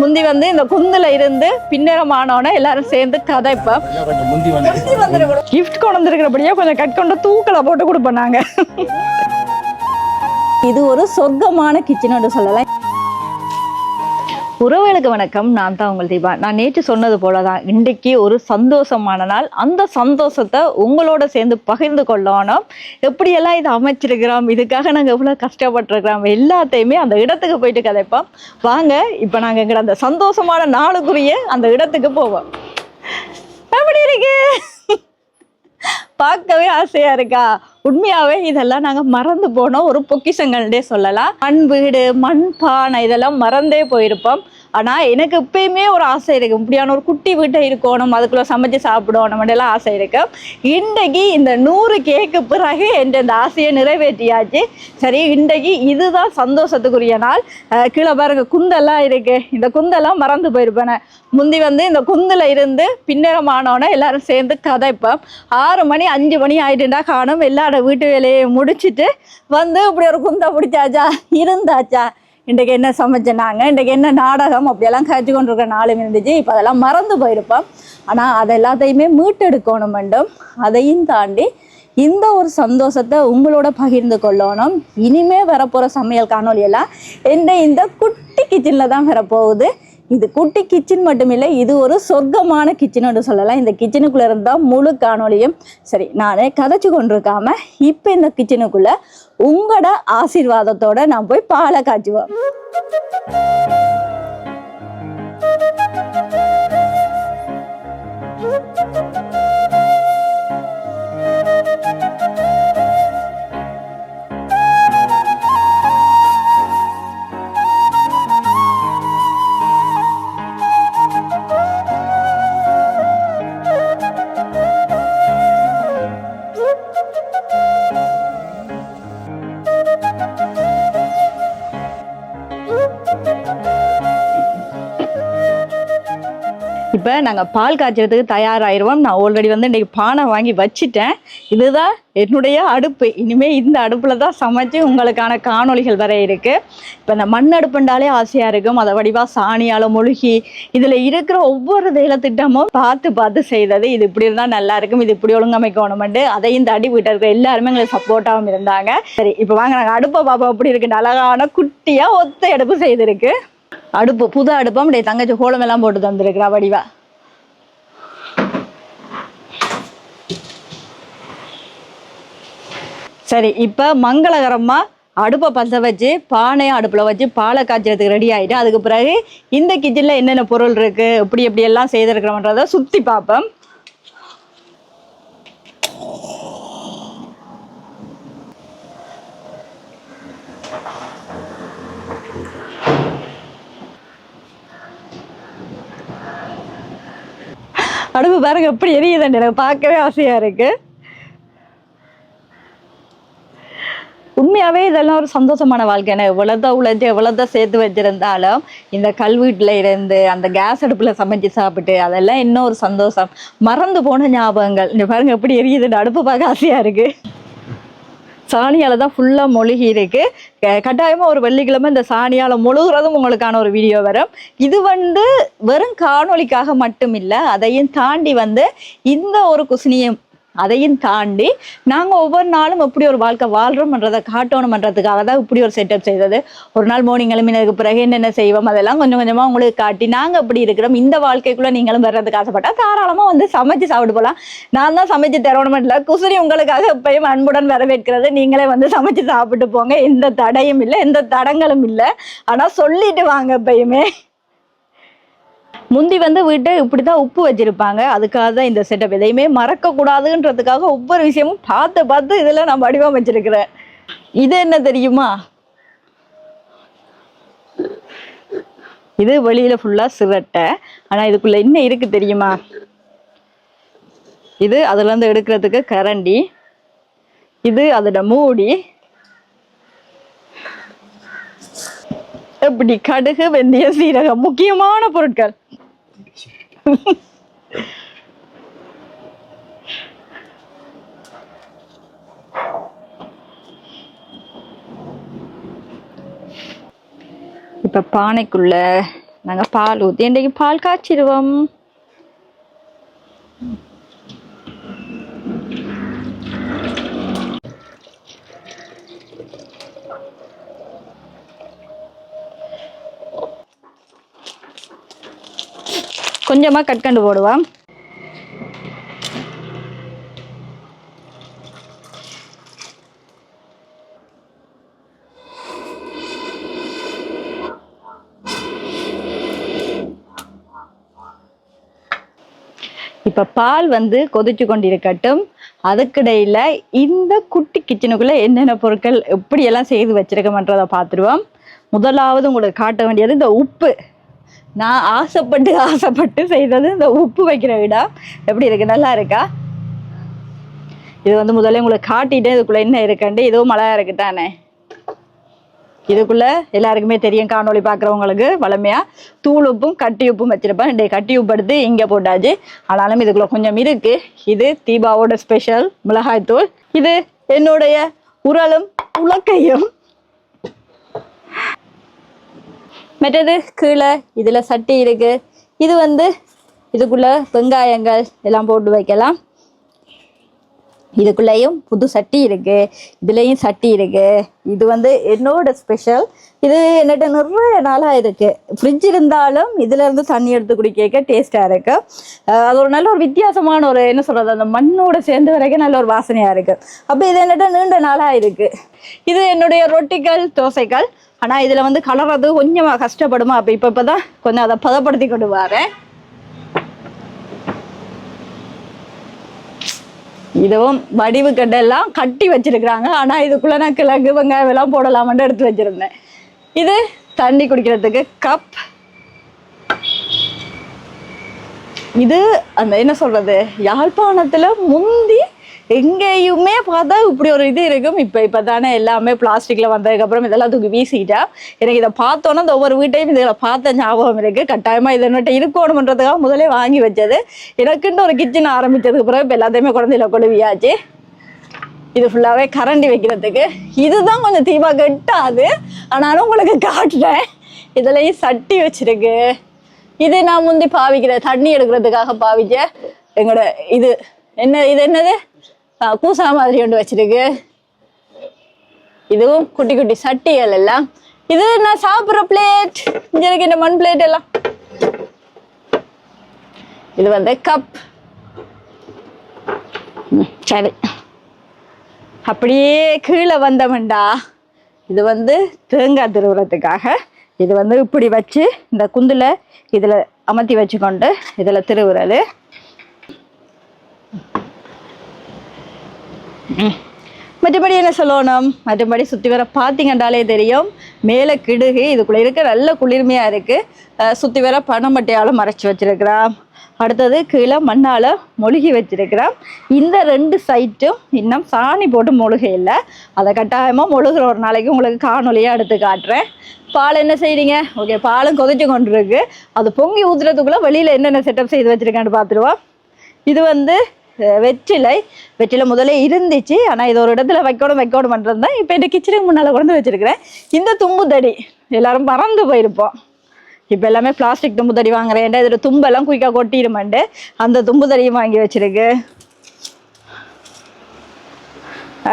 முந்தி வந்து இந்த குந்துல இருந்து பின்னரமானோட எல்லாரும் சேர்ந்து கதைப்போம். கிஃப்ட் கொண்டு வந்துருக்கிறபடியா கொஞ்சம் கட் கொண்டு தூக்கல போட்டு கொடுப்போம் நாங்க. இது ஒரு சொர்க்கமான கிச்சன் சொல்லலாம். உறவுகளுக்கு வணக்கம். நான் தான் உங்கள் தீபா. நான் நேற்று சொன்னது போலதான் இன்றைக்கு ஒரு சந்தோஷமான நாள். அந்த சந்தோஷத்தை உங்களோட சேர்ந்து பகிர்ந்து கொள்ளணும். எப்படியெல்லாம் இதை அமைச்சிருக்கிறோம், இதுக்காக நாங்கள் எவ்வளோ கஷ்டப்பட்டுருக்கிறோம், எல்லாத்தையுமே அந்த இடத்துக்கு போயிட்டு கதைப்போம். வாங்க, இப்போ நாங்கள் எங்களை அந்த சந்தோஷமான நாளுக்குரிய அந்த இடத்துக்கு போவோம். எப்படி இருக்கு? பார்க்கவே ஆசையா இருக்கா? உண்மையாவே இதெல்லாம் நாங்க மறந்து போனோம் ஒரு பொக்கிஷங்கள்டே சொல்லலாம். மண் வீடு, மண் பானை இதெல்லாம் மறந்தே போயிருப்போம். ஆனா எனக்கு எப்பயுமே ஒரு ஆசை இருக்கு, இப்படியான ஒரு குட்டி வீட்டை இருக்கணும், அதுக்குள்ள சமைச்சு சாப்பிடணும் எல்லாம் ஆசை இருக்கு. இன்றைக்கு இந்த 100 கேக்கு பிறகு என் இந்த ஆசையை நிறைவேற்றியாச்சு. சரி, இன்றைக்கு இதுதான் சந்தோஷத்துக்குரிய நாள். கீழே பாருங்க குந்தெல்லாம் இருக்கு. இந்த குந்தெல்லாம் மறந்து போயிருப்பேன். முந்தி வந்து இந்த குந்துல இருந்து பின்னரமானோட எல்லாரும் சேர்ந்து கதைப்போம். 6 மணி 5 மணி ஆயிட்டுண்டா காணும். எல்லாரோட வீட்டு வேலையை முடிச்சுட்டு வந்து இப்படி ஒரு குந்தை பிடிச்சாச்சா இருந்தாச்சா, இன்றைக்கு என்ன சமைச்சனாங்க, இன்றைக்கு என்ன நாடகம், அப்படியெல்லாம் கழிச்சு கொண்டு இருக்கிற நாளும் இருந்துச்சு. இப்போ அதெல்லாம் மறந்து போயிருப்போம். ஆனால் அதை எல்லாத்தையுமே மீட்டெடுக்கணும் வேண்டும். அதையும் தாண்டி இந்த ஒரு சந்தோஷத்தை உங்களோட பகிர்ந்து கொள்ளணும். இனிமே வரப்போகிற சமையல் காணொலியெல்லாம் இந்த குட்டி கிச்சனில் தான் வரப்போகுது. இது குட்டி கிச்சன் மட்டும் இல்லை, இது ஒரு சொர்க்கமான கிச்சன் சொல்லலாம். இந்த கிச்சனுக்குள்ளே இருந்தால் முழு காணொலியும். சரி, நானே கதைச்சு கொண்டிருக்காம இப்போ இந்த கிச்சனுக்குள்ள உங்களோட ஆசீர்வாதத்தோட நான் போய் பாலை காய்ச்சுவேன். இப்போ நாங்கள் பால் காய்ச்சறதுக்கு தயாராகிடுவோம். நான் ஆல்ரெடி வந்து இன்றைக்கி பானை வாங்கி வச்சுட்டேன். இதுதான் என்னுடைய அடுப்பு. இனிமேல் இந்த அடுப்பில் தான் சமைச்சு உங்களுக்கான காணொலிகள் வர இருக்குது. இப்போ இந்த மண் அடுப்புண்டாலே ஆசையாக இருக்கும். அதை வடிவாக சாணியால் மொழுகி இதில் இருக்கிற ஒவ்வொரு வேலை திட்டமும் பார்த்து பார்த்து செய்தது. இது இப்படி இருந்தால் நல்லா இருக்கும், இது இப்படி ஒழுங்கமைக்கணுமெண்டு அதையும் தாண்டி வீட்டில் இருக்கிற எல்லாருமே எங்களுக்கு சப்போர்ட்டாகவும் இருந்தாங்க. சரி, இப்போ வாங்க நாங்கள் அடுப்பை பார்ப்போம். அப்படி இருக்கு, அழகான குட்டியாக ஒத்த அடுப்பு செய்திருக்கு. அடுப்பு புது அடுப்பம் அப்படியே தங்கச்சி கோலம் எல்லாம் போட்டு தந்துருக்குறா வடிவா. சரி, இப்ப மங்களகரமா அடுப்பை பற்ற வச்சு பானையை அடுப்புல வச்சு பாலை காய்ச்சறதுக்கு ரெடி ஆயிட்டு, அதுக்கு பிறகு இந்த கிச்சன்ல என்னென்ன பொருள் இருக்கு, எப்படி எப்படி எல்லாம் செய்திருக்கிறோம்ன்றத சுத்தி பார்ப்போம். அடுப்பு பாருங்க எப்படி எரியுதுன்னு எனக்கு பார்க்கவே ஆசையா இருக்கு. உண்மையாவே இதெல்லாம் ஒரு சந்தோஷமான வாழ்க்கை. எவ்வளோதான் உழைச்சி எவ்வளோதான் சேர்த்து வச்சிருந்தாலும் இந்த கல்வீட்டில் இருந்து அந்த கேஸ் அடுப்புல சமைச்சு சாப்பிட்டு அதெல்லாம் இன்னும் ஒரு சந்தோஷம். மறந்து போன ஞாபகங்கள். இந்த பாருங்க எப்படி எரியுதுன்னு அடுப்பு பார்க்க ஆசையா இருக்கு. சாணியால் தான் ஃபுல்லாக மொழுகி இருக்கு. கட்டாயமாக ஒரு வெள்ளிக்கிழமை இந்த சாணியால் மொழுகிறதும் உங்களுக்கான ஒரு வீடியோ வரும். இது வந்து வெறும் காணொலிக்காக மட்டும் இல்லை, அதையும் தாண்டி வந்து இந்த ஒரு குசினியம் அதையும் தாண்டி நாங்கள் ஒவ்வொரு நாளும் எப்படி ஒரு வாழ்க்கை வாழ்கிறோம்ன்றதை காட்டணுமன்றதுக்காக தான் இப்படி ஒரு செட்டப் செய்தது. ஒரு நாள் மார்னிங் கிளம்பினதுக்கு பிறகு என்னென்ன செய்வோம் அதெல்லாம் கொஞ்சம் கொஞ்சமாக உங்களுக்கு காட்டி நாங்கள் எப்படி இருக்கிறோம், இந்த வாழ்க்கைக்குள்ளே நீங்களும் வர்றதுக்கு ஆசைப்பட்டா தாராளமாக வந்து சமைச்சு சாப்பிட்டு போகலாம். நான் தான் சமைச்சு தரணும் இல்லை, குசினி உங்களுக்காக எப்பயும் அன்புடன் வரவேற்கிறது. நீங்களே வந்து சமைச்சு சாப்பிட்டு போங்க, எந்த தடையும் இல்லை, எந்த தடங்களும் இல்லை. ஆனால் சொல்லிட்டு வாங்க. எப்பயுமே முந்தி வந்து வீட்டை இப்படிதான் உப்பு வச்சிருப்பாங்க. அதுக்காக தான் இந்த செட்டப். எதையுமே மறக்க கூடாதுன்றதுக்காக ஒவ்வொரு விஷயமும் பார்த்து பார்த்து இதெல்லாம் நான் வடிவமைச்சிருக்கிறேன். இது என்ன தெரியுமா? இது வெளியில ஃபுல்லா சிரட்டை. ஆனா இதுக்குள்ள என்ன இருக்கு தெரியுமா? இது அதுல இருந்து எடுக்கிறதுக்கு கரண்டி, இது அதோட மூடி, எப்படி கடுகு, வெந்தயம், சீரகம் முக்கியமான பொருட்கள். இப்போ பானைக்குள்ள நாங்கள் பால் ஊற்றி இன்றைக்கு பால் காய்ச்சிடுவோம். கொஞ்சமாக கற்கண்டு போடுவோம். இப்போ பால் வந்து கொதிச்சு கொண்டிருக்கட்டும். அதுக்கிடையில் இந்த குட்டி கிச்சனுக்குள்ளே என்னென்ன பொருட்கள் எப்படியெல்லாம் செய்து வச்சிருக்கோம்ன்றதை பார்த்துருவோம். முதலாவது உங்களுக்கு காட்ட வேண்டியது இந்த உப்பு. நான் ஆசைப்பட்டு செய்தது இந்த உப்பு வைக்கிற இடம். எப்படி இருக்கு, நல்லா இருக்கா? இது வந்து முதல்ல உங்களுக்கு காட்டிட்டு இதுக்குள்ள என்ன இருக்குண்டு. இதுவும் மழையா இருக்கு தானே. இதுக்குள்ள எல்லாருக்குமே தெரியும், காணொலி பார்க்குறவங்களுக்கு வளமையா தூள் உப்பும் கட்டி உப்பும் வச்சிருப்பேன். இந்த கட்டி உப்பு எடுத்து இங்கே போட்டாச்சு. ஆனாலும் இதுக்குள்ள கொஞ்சம் இருக்கு. இது தீபாவோட ஸ்பெஷல் மிளகாய் தூள். இது என்னுடைய உரலும் உலக்கையும். மற்றது கீழே இதில் சட்டி இருக்கு. இது வந்து இதுக்குள்ள வெங்காயங்கள் எல்லாம் போட்டு வைக்கலாம். இதுக்குள்ளேயும் புது சட்டி இருக்கு, இதுலேயும் சட்டி இருக்கு. இது வந்து என்னோட ஸ்பெஷல். இது என்னட்ட நிறைய நாளாக இருக்கு. ஃப்ரிட்ஜ் இருந்தாலும் இதுல இருந்து தண்ணி எடுத்து குடிக்க டேஸ்டா இருக்கு. அது ஒரு நல்ல ஒரு வித்தியாசமான ஒரு என்ன சொல்றது, அந்த மண்ணோட சேர்ந்து வரைக்கும் நல்ல ஒரு வாசனையா இருக்கு. அப்போ இது என்னட்ட நீண்ட நாளாக இருக்கு. இது என்னுடைய ரொட்டிகள் தோசைகள். ஆனால் இதில் வந்து கலர்றது கொஞ்சமாக கஷ்டப்படுமா. அப்போ இப்போதான் கொஞ்சம் அதை பதப்படுத்தி கொண்டு வரேன். இதுவும் வடிவு கட்டெல்லாம் கட்டி வச்சிருக்கிறாங்க. ஆனால் இதுக்குள்ளே நான் கிழங்கு வெங்காயம் எல்லாம் போடலாமன்னு எடுத்து வச்சிருந்தேன். இது தண்ணி குடிக்கிறதுக்கு கப். இது அந்த என்ன சொல்றது, யாழ்ப்பாணத்தில் முந்தி எங்கேயுமே பார்த்தா இப்படி ஒரு இது இருக்கும். இப்போ தானே எல்லாமே பிளாஸ்டிக்கில் வந்ததுக்கப்புறம் இதெல்லாம் தூக்கி வீசிக்கிட்டா. எனக்கு இதை பார்த்தோன்னா இந்த ஒவ்வொரு வீட்டையும் இதில் பார்த்த ஞாபகம் இருக்குது. கட்டாயமாக இதை என்னட்ட இருக்கணுமன்றதுக்காக முதலே வாங்கி வச்சது. எனக்குன்னு ஒரு கிச்சன் ஆரம்பித்ததுக்கு பிறகு இப்போ எல்லாத்தையுமே குழந்தையில கொழுவியாச்சு. இது ஃபுல்லாகவே கரண்டி வைக்கிறதுக்கு. இதுதான் கொஞ்சம் தீபா கெட்டாது, ஆனாலும் உங்களுக்கு காட்டுறேன். இதுலேயும் சட்டி வச்சிருக்கு. இது நான் முந்தி பாவிக்கிறேன், தண்ணி எடுக்கிறதுக்காக பாவிச்சேன். எங்களோட இது என்னது பூசா மாதிரி ஒன்று வச்சிருக்கு. இதுவும் குட்டி குட்டி சட்டிகள் எல்லாம். இது நான் சாப்பிட்ற பிளேட். இங்க இருக்கு இந்த மண் பிளேட் எல்லாம். இது வந்து கப். சரி, அப்படியே கீழே வந்தவன்டா. இது வந்து தேங்காய் திருவுறதுக்காக. இது வந்து இப்படி வச்சு இந்த குந்துல இதுல அமர்த்தி வச்சுக்கொண்டு இதுல திருவுறது. மற்றபடி என்ன சொல்லணும், மற்றபடி சுற்றி வர பார்த்தீங்கன்றாலே தெரியும். மேலே கிடுகு இதுக்குள்ளே இருக்க நல்ல குளிர்மையாக இருக்குது. சுற்றி வர பனம்பட்டையால் மறைச்சி வச்சிருக்கிறான். அடுத்தது கீழே மண்ணால் மொழுகி வச்சிருக்கிறான். இந்த 2 சைட்டும் இன்னும் சாணி போட்டு மொழுகை இல்லை. அதை கட்டாயமாக மொழுகிற ஒரு நாளைக்கு உங்களுக்கு காணொலியாக எடுத்து காட்டுறேன். பால் என்ன செய்றீங்க? ஓகே, பாலும் கொதிச்சு கொண்டு இருக்கு. அது பொங்கி ஊற்றுறதுக்குள்ளே வெளியில் என்னென்ன செட்டப் செய்து வச்சுருக்கேன்னு பார்த்துருவோம். இது வந்து வெற்றிலை முதல்ல இருந்துச்சு. ஆனால் இது ஒரு இடத்துல வைக்கணும் பண்ணுறது தான். இப்போ இந்த கிச்சனுக்கு முன்னால் கொண்டு வச்சிருக்கிறேன். இந்த தும்பு தடி எல்லாரும் மறந்து போயிருப்போம். இப்போ எல்லாமே பிளாஸ்டிக் தும்பு தடி வாங்குறேன். இதில் தும்பெல்லாம் குயிக்காக கொட்டிடுமாண்டு அந்த தும்பு தடியும் வாங்கி வச்சிருக்கு.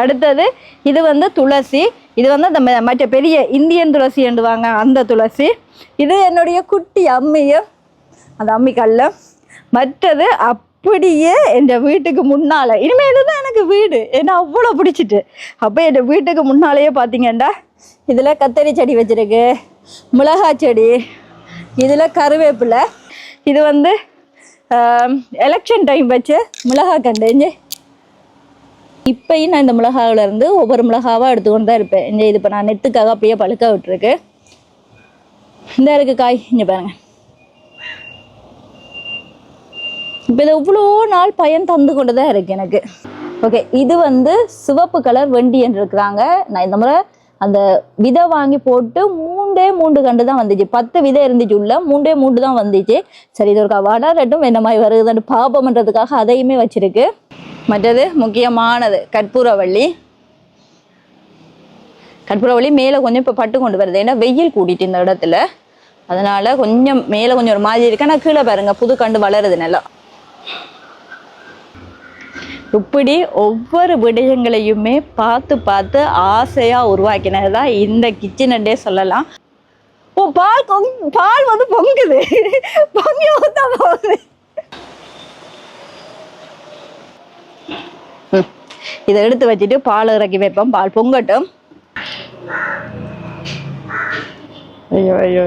அடுத்தது இது வந்து துளசி. இது வந்து அந்த மற்ற பெரிய இந்தியன் துளசி என்றுவாங்க, அந்த துளசி. இது என்னுடைய குட்டி அம்மியும் அந்த அம்மிக்கல்ல. மற்றது அப்படியே என் வீட்டுக்கு முன்னால், இனிமேல் இதுதான் எனக்கு வீடு, ஏன்னா அவ்வளோ பிடிச்சிட்டு. அப்போ என் வீட்டுக்கு முன்னாலேயே பார்த்தீங்கன்னா இதில் கத்தரி செடி வச்சிருக்கு, மிளகாய் செடி, இதில் கருவேப்பிலை. இது வந்து எலெக்ஷன் டைம் வச்சு மிளகாய் கண்டேஞ்சு. இப்போயும் நான் இந்த மிளகாவிலேருந்து ஒவ்வொரு மிளகாவாக எடுத்துக்கொண்டு தான் இருப்பேன். இந்த இது இப்போ நான் நெத்துக்காக அப்படியே பழுக்க விட்டுருக்கு. இந்த இருக்கு காய், இங்கே பாருங்க. இப்போ இது இவ்வளோ நாள் பயன் தந்து கொண்டு தான் இருக்கு எனக்கு. ஓகே, இது வந்து சிவப்பு கலர் வெண்டி என்று இருக்கிறாங்க. நான் இந்த முறை அந்த விதை வாங்கி போட்டு 3 கண்டு தான் வந்துச்சு. 10 விதை இருந்துச்சு, உள்ள 3 தான் வந்துச்சு. சரி, இது ஒரு வடரட்டும் என்ன மாதிரி வருதுன்னு பாப்பம்ன்றதுக்காக அதையுமே வச்சிருக்கு. மற்றது முக்கியமானது கற்பூரவள்ளி. கற்பூரவள்ளி மேலே கொஞ்சம் இப்போ பட்டு கொண்டு வருது, ஏன்னா வெயில் கூட்டிட்டு இந்த இடத்துல, அதனால கொஞ்சம் மேலே கொஞ்சம் ஒரு மாதிரி இருக்கு. ஆனால் கீழே பாருங்க புது கண்டு வளருது நல்லா. இப்படி ஒவ்வொரு விடயங்களையுமே பார்த்து பார்த்து ஆசையாக உருவாக்கினது தான் இந்த கிச்சனே சொல்லலாம். ஓ பால் வந்து பொங்குது, பொங்கி ஊத்தா போகுது. இதை எடுத்து வச்சுட்டு பால் இறக்கி வைப்போம், பால் பொங்கட்டும். ஐயோ ஐயோ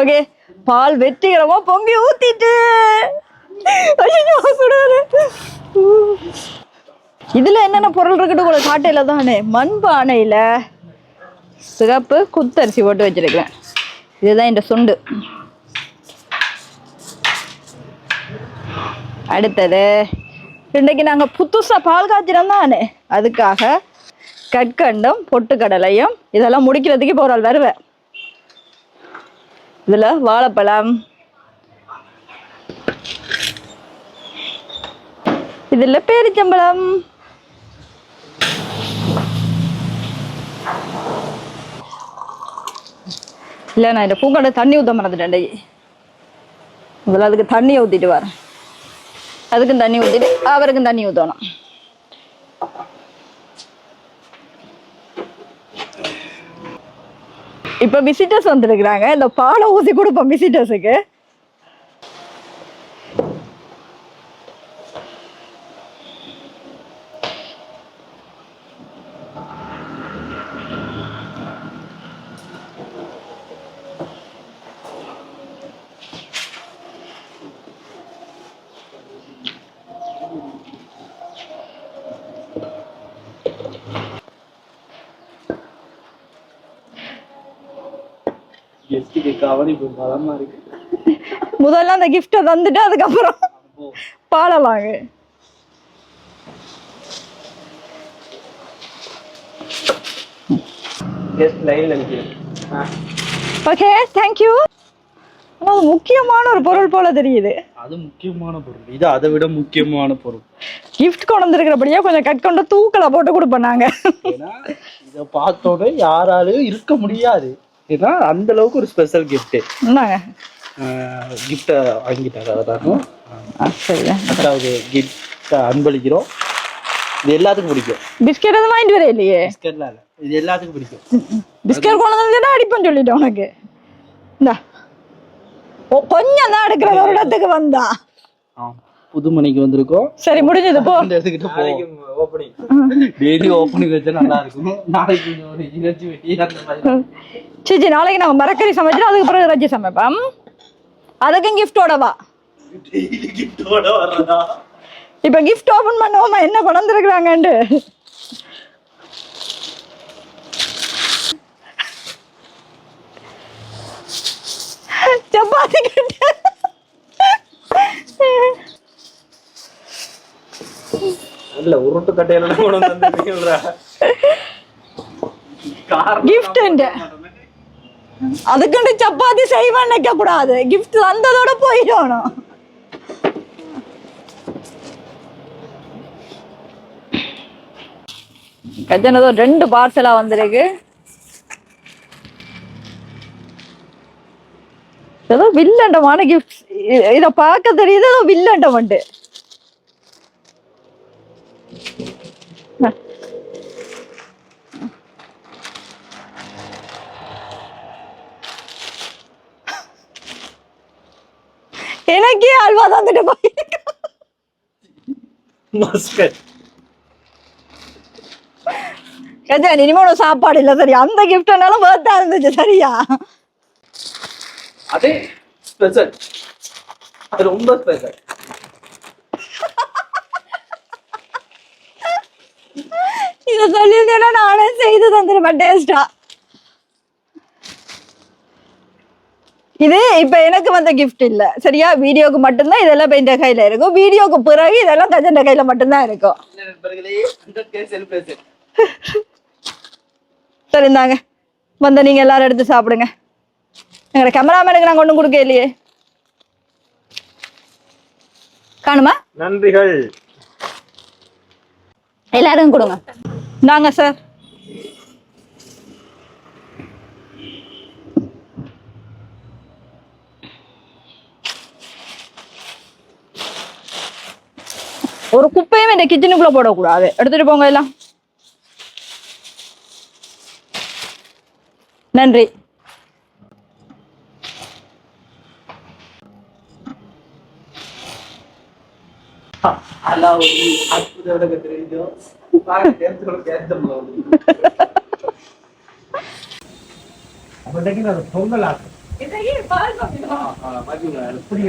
ஓகே, பால் வெற்றிகரமா பொங்கி ஊத்திட்டு இதுல என்னென்ன பொருள் இருக்குது கூட காட்டையில தானே. மண்பானையில சிகப்பு குத்தரிசி போட்டு வச்சிருக்கிறேன். இதுதான் இந்த சுண்டு. அடுத்தது இன்னைக்கு நாங்க புதுசா பால் காய்ச்சிரம் தானே, அதுக்காக கற்கண்டும் பொட்டுக்கடலையும் இதெல்லாம் முடிக்கிறதுக்கு இப்போ ஒரு ஆள் வருவேன். இதுல வாழைப்பழம், இதுல பேரிச்சம்பழம், இல்ல நான் இந்த பூக்கடை தண்ணி ஊத்த மறந்துட்டேன். முதல்ல அதுக்கு தண்ணி ஊத்திட்டு வரேன், அதுக்கும் தண்ணி ஊத்திட்டு அவருக்கும் தண்ணி ஊத்தணும். இப்ப விசிட்டர்ஸ் வந்துருக்குறாங்க, இந்த பாலை ஊசி கொடுப்போம் விசிட்டர்ஸுக்கு. முதல்ல அந்த கிஃப்ட தந்துட்டு அதுக்கப்புறம் பாலை வாங்க. Okay, thank you. அது முக்கியமான ஒரு பொருள் போல தெரியுது. அது முக்கியமான பொருள், இது அதை விட முக்கியமான பொருள். கிஃப்ட் கொண்டு வந்திருக்கிறபடியா கொஞ்சம் கட் கொண்டு தூக்கல போட்டு கொடுப்பாங்க. ஏன்னா இதை பார்த்தோட யாராலும் இருக்க முடியாது, ஏன்னா அந்த அளவுக்கு ஒரு ஸ்பெஷல் கிஃப்ட். என்னங்க கிஃப்ட வாங்கிட்டாங்க, அதாகும். சரி, கிஃப்ட அன்பளிக்கிறோம். இது எல்லாத்துக்கும் பிடிக்கும். பிஸ்கெட் எதுவும் வாங்கிட்டு வர இல்லையே? பிஸ்கெட்லாம் இல்லை, இது எல்லாத்துக்கும் பிடிக்கும். பிஸ்கெட் கொண்டு வந்து அடிப்பேன்னு சொல்லிட்டேன் உனக்கு. இந்தா கொஞ்சம் தான் எடுக்கிற ஒரு இடத்துக்கு வந்தா. புதுமணிக்கு வந்திருக்கோம். சரி, முடிஞ்சது போ. எடுத்துக்கிட்டு டெய்லி ஓப்பனிங் வச்சா நல்லா இருக்கும். நாளைக்கு ஒரு இறைச்சி வெட்டி அந்த மாதிரி. சரி, நாளைக்கு நாங்க மரக்கறி சமைச்சோம், அதுக்கு பிறகு இறைச்சி சமைப்போம். அதுக்கும் கிஃப்டோட வா. கிஃப்டோட வர்றதா? இப்ப கிஃப்ட் ஓபன் பண்ணுவோமா, என்ன கொண்டு இருக்கிறாங்கன்னு. சப்பாத்தி கட்டு இல்ல, உருட்டு கட்டையில கொண்டு வந்திருக்கீங்களா? கிஃப்ட் அதுக்கு சப்பாத்தி செய்வான்னு நினைக்க கூடாது, கிஃப்ட் வந்ததோட போயிடணும். கஜனதோ 2 பார்சலா வந்திருக்கு. ஏதோ வில்லண்டமான கிஃப்ட், இத பார்க்க தெரியுது, ஏதோ வில்லண்டம் உண்டு. எனக்கே அல்வா தந்துட்டு போயிருக்க. இனிமே சாப்பாடு இல்ல, சரியா? அந்த கிஃப்ட்னாலும் வேர்த்தா இருந்துச்சு, சரியா? அதே ஸ்பெஷல், அது ரொம்ப ஸ்பெஷல். இத சொல்லியிருந்தேன்னா நானே செய்து தந்துருப்பேன் டேஸ்டா. இது இப்ப எனக்கு வந்த கிஃப்ட் இல்ல, சரியா? வீடியோக்கு மட்டும்தான் இதெல்லாம் இந்த கையில இருக்கும். வீடியோக்கு பிறகு இதெல்லாம் கஜன் கையில மட்டும்தான் இருக்கும். சரி, இந்தாங்க வந்த நீங்க எல்லாரும் எடுத்து சாப்பிடுங்க. எங்களோட கேமராமேனுக்கு நாங்க ஒண்ணும் கொடுக்க இல்லையே. காணுமா? நன்றிகள். எல்லாரும் கொடுங்க. நாங்க சார். ஒரு குப்பையும் இந்த கிச்சனுக்குள்ள போடக்கூடாது. எடுத்துட்டு போங்க எல்லாம். நன்றி. பொங்கல் எப்படி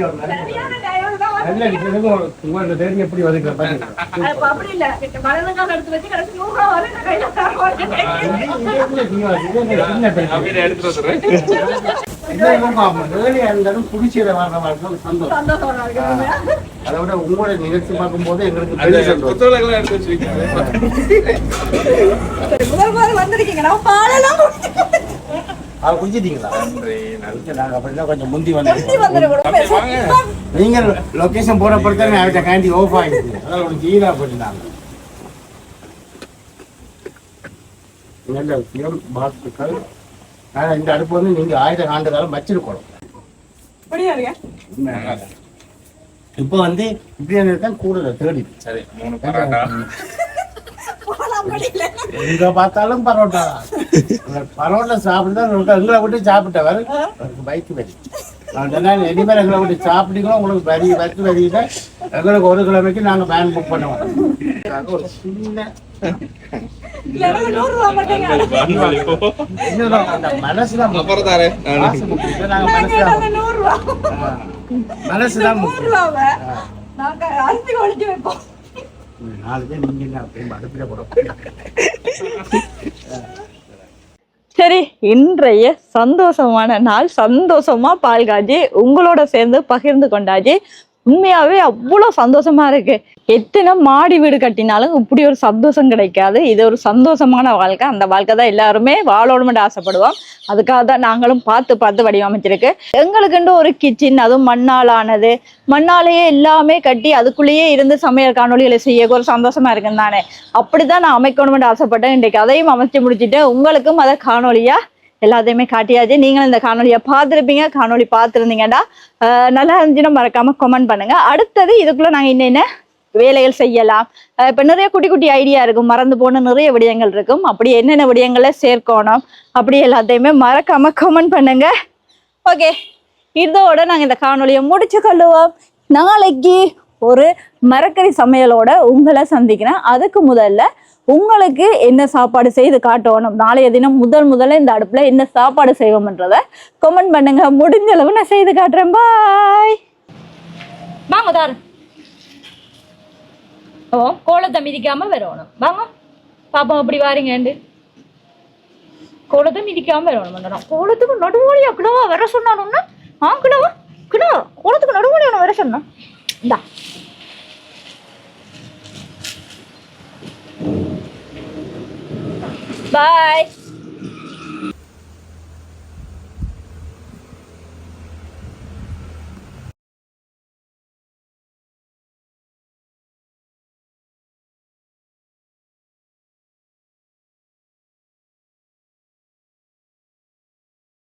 அதோட உங்களோட நிகழ்ச்சி பார்க்கும் போது எங்களுக்கு அதை குடிச்சிட்டீங்களா? நாங்க அப்படின்னா கொஞ்சம் முந்தி வந்து நீங்க லொகேஷன் போட பொறுத்த அவர்கிட்ட கேண்டி ஓஃப் ஆகிடுச்சு. அதான் ஒரு ஜீரா போட்டுட்டாங்க. வாழ்த்துக்கள். இந்த அடுப்பு வந்து நீங்க 1000 ஆண்டு காலம் வச்சிருக்கணும். இப்ப வந்து இப்படி தான் கூட தேடி எங்க பார்த்தாலும் பரோட்டா பரோட்டா சாப்பிட்டு எங்களை விட்டு சாப்பிட்டவர் பைக்கு வரி இனிமேல் எங்களை விட்டு சாப்பிட்டீங்களோ உங்களுக்கு வரி வச்சு வரியில எங்களுக்கு 1 கிலோமீட்டருக்கு நாங்க வேன் புக் பண்ணுவோம். ஒரு சின்ன மனசுதான் மனசுதான் சரி, இன்றைய சந்தோஷமான நாள். சந்தோஷமா பால் காய்ச்சி உங்களோட சேர்ந்து பகிர்ந்து கொண்டாச்சு. உண்மையாவே அவ்வளோ சந்தோஷமா இருக்கு. எத்தனை மாடி வீடு கட்டினாலும் இப்படி ஒரு சந்தோஷம் கிடைக்காது. இது ஒரு சந்தோஷமான வாழ்க்கை. அந்த வாழ்க்கை தான் எல்லாருமே வாழணும்னு ஆசைப்படுவோம். அதுக்காக தான் நாங்களும் பார்த்து பார்த்து வடிவமைச்சிருக்கு. எங்களுக்குண்டு ஒரு கிச்சன், அதுவும் மண்ணால் ஆனது, மண்ணாலேயே எல்லாமே கட்டி அதுக்குள்ளேயே இருந்து சமையல் காணொலிகளை செய்ய ஒரு சந்தோஷமா இருக்குன்னு தானே. அப்படிதான் நான் அமைக்கணும்னு ஆசைப்பட்டேன். இன்றைக்கு அதையும் அமைச்சு முடிச்சுட்டு உங்களுக்கும் அதை காணொலியா எல்லாத்தையுமே காட்டியாச்சு. நீங்களும் இந்த காணொலியை பார்த்துருப்பீங்க. காணொலி பார்த்துருந்தீங்கன்னா நல்லா இருந்துச்சுன்னா மறக்காம கமெண்ட் பண்ணுங்க. அடுத்தது இதுக்குள்ள நாங்கள் என்னென்ன வேலைகள் செய்யலாம், இப்போ நிறைய குட்டி குட்டி ஐடியா இருக்கும், மறந்து போன நிறைய விடயங்கள் இருக்கும். அப்படி என்னென்ன விடயங்களை சேர்க்கணும் அப்படி எல்லாத்தையுமே மறக்காம கமெண்ட் பண்ணுங்க. ஓகே, இதோட நாங்கள் இந்த காணொலியை முடிச்சு கொள்ளுவோம். நாளைக்கு ஒரு மரக்கறி சமையலோட உங்களை சந்திக்கிறேன். அதுக்கு முதல்ல உங்களுக்கு என்ன சாப்பாடு செய்து காட்டணும், நாளைய தினம் முதல்ல இந்த அடுப்புல என்ன சாப்பாடு செய்வோம்ன்றத கமெண்ட் பண்ணுங்க. முடிஞ்ச அளவு நான் செய்து காட்டுறேன். பாய். வாங்க தாரு. ஓ, கோலத்தை மிதிக்காம வரணும். வாங்க பாப்பா, அப்படி வாரீங்க. கோலத்தை மிதிக்காம வரணும். கோலத்துக்கு நடுவோலியா கிலோவா வர சொன்னானுன்னா கிலோவா கோலத்துக்கு நடுவோலியா வர சொன்னா. இந்தா bye.